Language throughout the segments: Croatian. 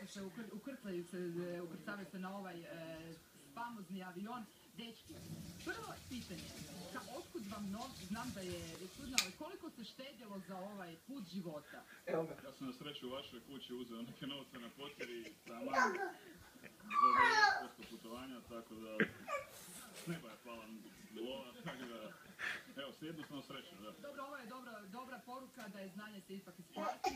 se ukrcavaju se na ovaj famozni avion. Dečki, prvo pitanje, otkud vam novci, znam da je čudno, ali koliko se štedjelo za ovaj put života? Evo ga. Ja sam na sreću u vašoj kući uzeo neke novce na potjeri tamo za 90% putovanja, tako da s neba je pala lova, tako da evo, s jednu smo srećni, da. Dobro, ovo je dobra poruka da je znanje se ipak isplati.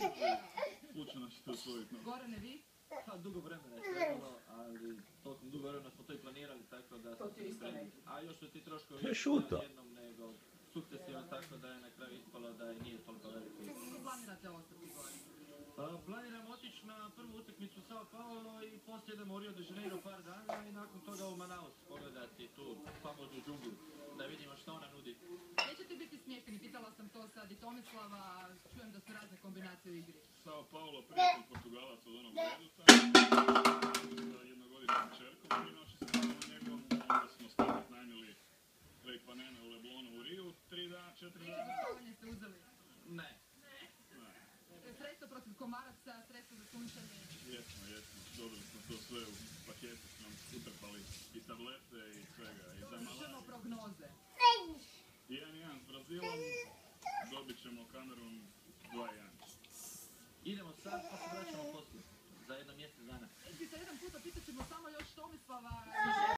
Slučajno ćete usvojiti. Gorane, vi? Pa dugo vremena je trebalo, ali toliko dugo vremena smo to i planirali, tako da sam se spremio. A još su ti troškovi jednom nego sukcesivno, tako da je na kraju ispalo da nije toliko veliko. Kako planirate ostati gore? Planiram otići na prvu utakmicu Sao Paulo i poslije idemo u Rio de Janeiro par dana i nakon toga u Manaus pogledati tu famoznu džunglu, da vidimo što ona nudi. Nećete biti smješteni, pitala sam to sad i Tomislava, čujem da su razne kombinacije u igri. Sao Paulo, prijatelj Portugalac od onog Reduta, sa jednogodišnjom čerkom, i naši se tamo na njegom, onda smo staviti najmili Lake Panene u Leblonu u Riju, 3 dana, 4 dana. Za spavanje ste uzeli? Ne. Sredstvo protiv komaraca, sredstvo za sunčanje? Jesmo. Dobili smo to sve u paketu, smo utrpali i tablete i svega. I za Možemo prognoze. 1-1 s Brazilom, dobit ćemo Kamerun 2-1. Idemo sad, pa se vraćamo poslije. Za jedno mjesec dana. Za jedan puta pitat ćemo samo još Tomislava